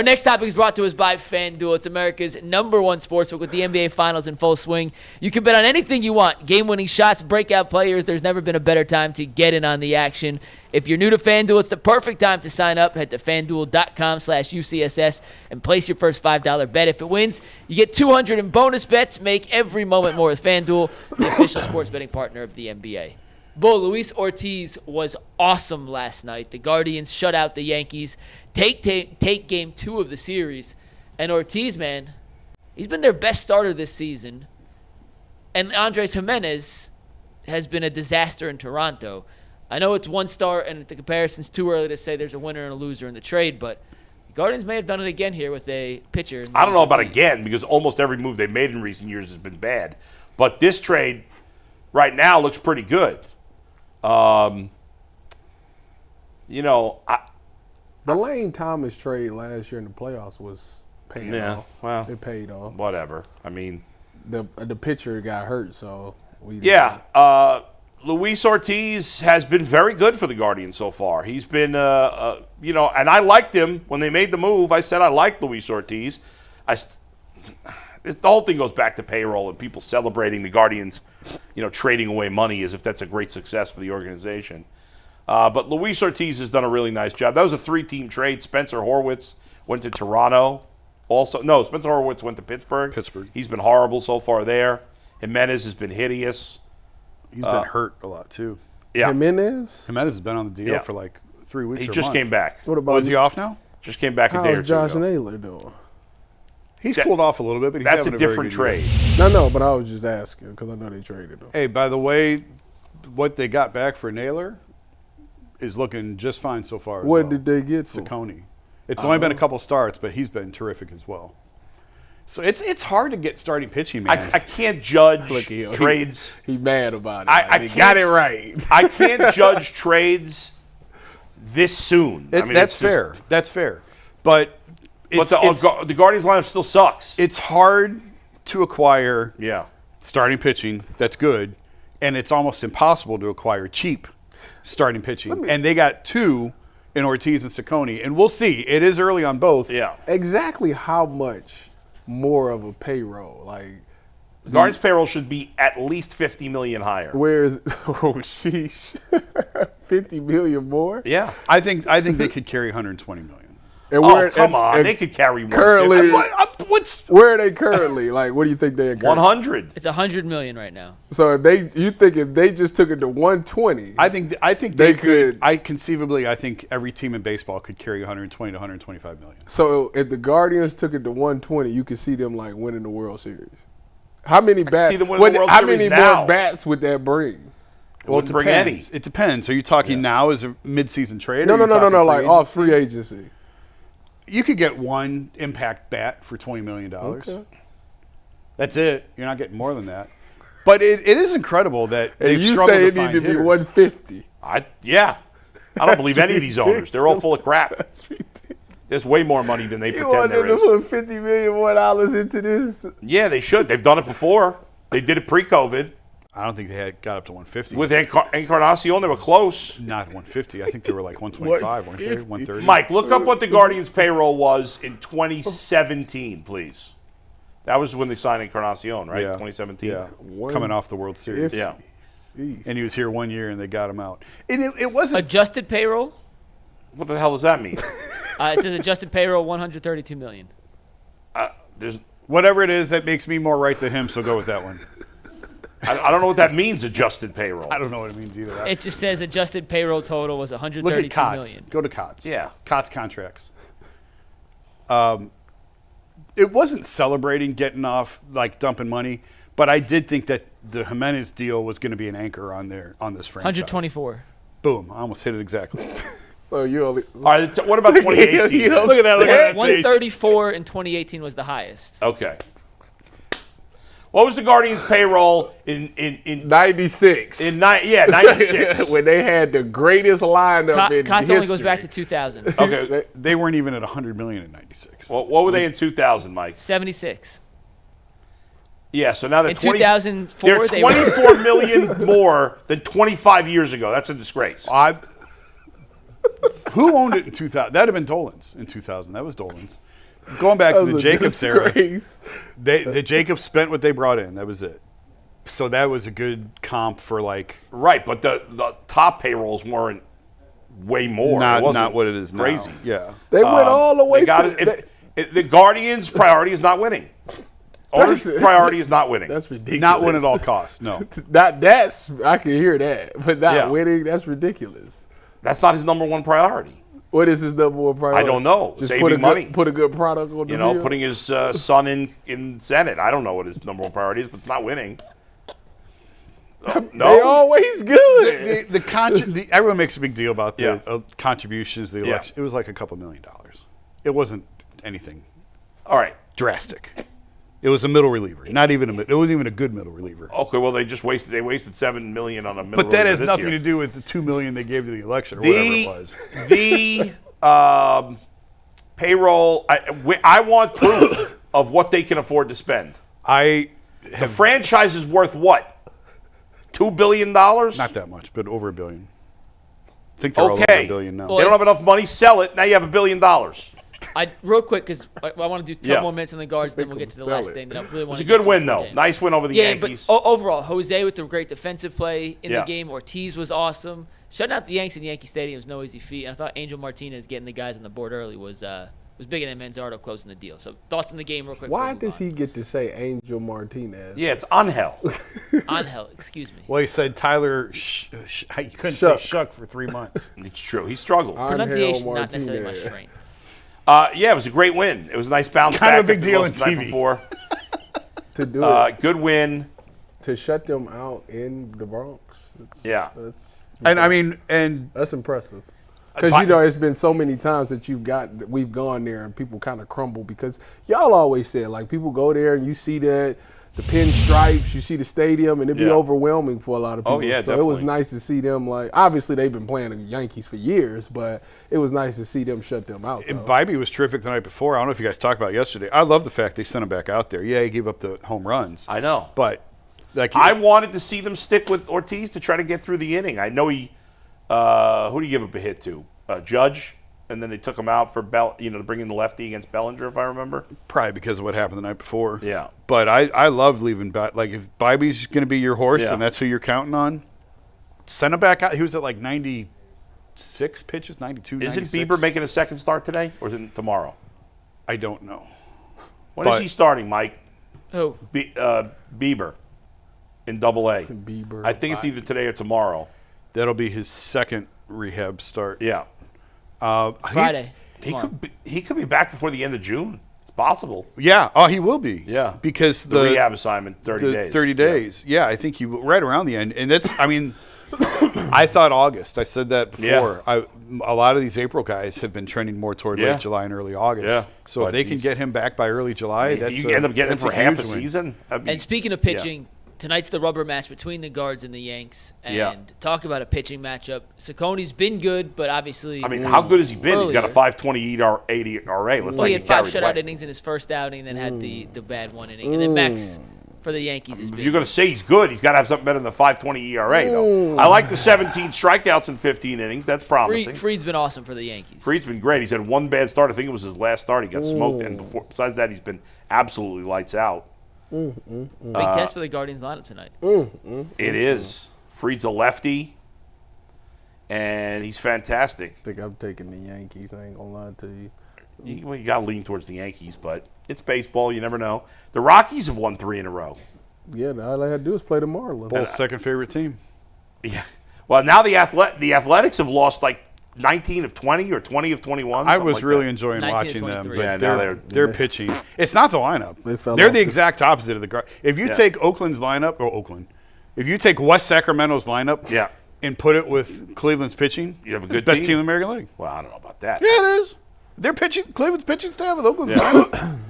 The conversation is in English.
Our next topic is brought to us by FanDuel. It's America's #1 sportsbook with the NBA Finals in full swing. You can bet on anything you want. Game-winning shots, breakout players. There's never been a better time to get in on the action. If you're new to FanDuel, it's the perfect time to sign up. Head to FanDuel.com/UCSS and place your first $5 bet. If it wins, you get $200 in bonus bets. Make every moment more with FanDuel, the official sports betting partner of the NBA. Bull, Luis Ortiz was awesome last night. The Guardians shut out the Yankees. Take game 2 of the series. And Ortiz, man, he's been their best starter this season. And Andres Gimenez has been a disaster in Toronto. I know it's one start, and the comparison's too early to say there's a winner and a loser in the trade, but the Guardians may have done it again here with a pitcher. I don't know about again, because almost every move they've made in recent years has been bad. But this trade right now looks pretty good. The Lane Thomas trade last year in the playoffs was paying off. Well, it paid off. Whatever. I mean, the pitcher got hurt, so Luis Ortiz has been very good for the Guardians so far. He's been, and I liked him when they made the move. I said I liked Luis Ortiz. The whole thing goes back to payroll and people celebrating the Guardians, trading away money as if that's a great success for the organization. But Luis Ortiz has done a really nice job. That was a 3-team trade. Spencer Horwitz went to Toronto. Spencer Horwitz went to Pittsburgh. He's been horrible so far there. Gimenez has been hideous. He's been hurt a lot, too. Yeah. Jimenez has been on the deal for like 3 weeks. He just came back. What about is he off now? Just came back a day or two Josh ago. Naylor doing? He's cooled off a little bit, but he's that's having a different trade. No, but I was just asking because I know they traded him. Hey, by the way, what they got back for Naylor is looking just fine so far. What did they get for Ciccone? It's only been a couple starts, but he's been terrific as well. So it's hard to get starting pitching, man. I can't judge trades. He's mad about it. He got it right. I can't judge trades this soon. That's fair. That's fair. But the Guardians lineup still sucks. It's hard to acquire starting pitching that's good, and it's almost impossible to acquire cheap starting pitching. And they got 2 in Ortiz and Ciccone, and we'll see. It is early on both. Yeah. Exactly how much more of a payroll? The Guardians' payroll should be at least $50 million higher. Where is? Oh, sheesh. $50 million more? Yeah. I think they could carry $120 million. And come on. They could carry more. Currently, where are they currently? What do you think they are? 100. It's $100 million right now. So if they just took it to 120, I think they could. I think every team in baseball could carry 120 to 125 million. So if the Guardians took it to 120, you could see them winning the World Series. How many bats? How many more bats would that bring? Well, it depends. It depends. Are you talking now as a mid-season trade? No. Off free agency. You could get one impact bat for $20 million. Okay. That's it. You're not getting more than that. But it is incredible that they've struggled to find hitters. You say it need to be 150. I don't believe any of these owners. They're all full of crap. That's ridiculous. There's way more money than they pretend there is. You want them to put $50 million more into this? Yeah, they should. They've done it before. They did it pre-COVID. I don't think they got up to 150. With Encarnacion, they were close. Not 150. I think they were 125, 130. Mike, look up what the Guardians' payroll was in 2017, please. That was when they signed Encarnacion, right? Yeah. 2017. Yeah. Coming off the World Series. Yeah. And he was here 1 year, and they got him out. And it wasn't adjusted payroll. What the hell does that mean? It says adjusted payroll $132 million. There's whatever it is that makes me more right than him. So go with that one. I don't know what that means. Adjusted payroll. I don't know what it means either. It just says adjusted payroll total was $132 Look at COTS. million. Go to COTS. Yeah, COTS contracts. It wasn't celebrating getting off dumping money, but I did think that the Gimenez deal was going to be an anchor on this franchise. 124. Boom! I almost hit it exactly. So you only. All right. What about 2018? Look at that. 134 in 2018 was the highest. Okay. What was the Guardians' payroll in 96? 96. When they had the greatest lineup in COTS history. only goes back to 2000. Okay. They weren't even at $100 million in 96. Well, what were they in 2000, Mike? 76. Yeah, so now they're in 2004 they're $24 million more than 25 years ago. That's a disgrace. Who owned it in 2000? That'd have been Dolan's in 2000. That was Dolan's. Going back to the Jacobs era, the Jacobs spent what they brought in. That was it. So that was a good comp for like. Right, but the top payrolls weren't way more. Not what it is crazy. now. Yeah. They went all the way the Guardians' priority is not winning. Owner's priority is not winning. That's ridiculous. Not win at all costs, no. That's I can hear that, but not winning, that's ridiculous. That's not his number one priority. What is his number one priority? I don't know. Just saving money. Put a good product on the field? Putting his son in Senate. I don't know what his number one priority is, but it's not winning. No. They always good. Everyone makes a big deal about the contributions, the election. It was like a couple $1 million. It wasn't anything. All right. Drastic. It was a middle reliever. It wasn't even a good middle reliever. Okay, well they wasted $7 million on a middle reliever. But that has nothing to do with the $2 million they gave to the election or whatever it was. The payroll. I want proof of what they can afford to spend. The franchise is worth what? $2 billion? Not that much, but over $1 billion. I think they're all over $1 billion now. Well, they don't have enough money. Sell it. Now you have $1 billion. Real quick, because I want to do 10 more minutes on the guards, then we'll get to the last thing. That I really want it's a good win, though. Nice win over the Yankees. But overall, Jose with the great defensive play in the game. Ortiz was awesome. Shutting out the Yanks in Yankee Stadium is no easy feat. And I thought Angel Martínez getting the guys on the board early was bigger than Manzardo closing the deal. So thoughts on the game real quick. Why does he get to say Angel Martínez? Yeah, it's Angel. Angel, excuse me. Well, he said Tyler you couldn't say Shuck for 3 months. It's true. He struggled. Pronunciation, not necessarily my strength. It was a great win. It was a nice bounce back. Kind of a big deal in TV. Before. To do it. Good win. To shut them out in the Bronx. That's impressive. Because it's been so many times that we've gone there and people kind of crumble because y'all always said like people go there and you see the pinstripes, you see the stadium, and it'd be overwhelming for a lot of people. Oh, yeah, so definitely. It was nice to see them obviously they've been playing the Yankees for years, but it was nice to see them shut them out. And Bieber was terrific the night before. I don't know if you guys talked about it yesterday. I love the fact they sent him back out there. Yeah, he gave up the home runs. I know. But I wanted to see them stick with Ortiz to try to get through the inning. I know he who did he give up a hit to? Judge, and then they took him out for to bring in the lefty against Bellinger, if I remember. Probably because of what happened the night before. Yeah. But I love leaving back. Like if Bieber's going to be your horse and that's who you're counting on, send him back out. He was at like 96 pitches, 92, 96. Isn't Bieber making a second start today, or is it tomorrow? I don't know. When is he starting, Mike? Who? Bieber in Double-A. Bieber. I think it's either today or tomorrow. That'll be his second rehab start. Yeah. Friday. He could be back before the end of June. It's possible. Yeah. Oh, he will be. Yeah. Because the rehab assignment, 30 days. 30 days. Yeah, I think he right around the end. And that's, I thought August. I said that before. Yeah. A lot of these April guys have been trending more toward late July and early August. Yeah. So if they can get him back by early July, you end up getting him for half a season. And speaking of pitching, tonight's the rubber match between the Guards and the Yanks. And talk about a pitching matchup. Saccone's been good, but obviously. How good has he been? He's got a 5.20 ERA. He had 5 shutout innings in his first outing, then had the bad one inning. And then Max for the Yankees is big. If you're going to say he's good, he's got to have something better than the 5.20 ERA, though. I like the 17 strikeouts in 15 innings. That's promising. Freed's been awesome for the Yankees. Freed's been great. He's had one bad start. I think it was his last start. He got smoked. And besides that, he's been absolutely lights out. Big test for the Guardians lineup tonight. It is. Freed's a lefty, and he's fantastic. I think I'm taking the Yankees. I ain't going to lie to you. You got to lean towards the Yankees, but it's baseball. You never know. The Rockies have won 3 in a row. Yeah, all they had to do is play the Marlins. Bull's second favorite team. Yeah. Well, now the Athletics have lost like 19 of 20 or 20 of 21. I was really enjoying watching them. But they're pitching. It's not the lineup. They're the exact opposite of the Guardians. If you take Oakland's lineup, if you take West Sacramento's lineup and put it with Cleveland's pitching, you have a good best team in the American League. Well, I don't know about that. Yeah, it is. They're pitching. Cleveland's pitching staff with Oakland's lineup.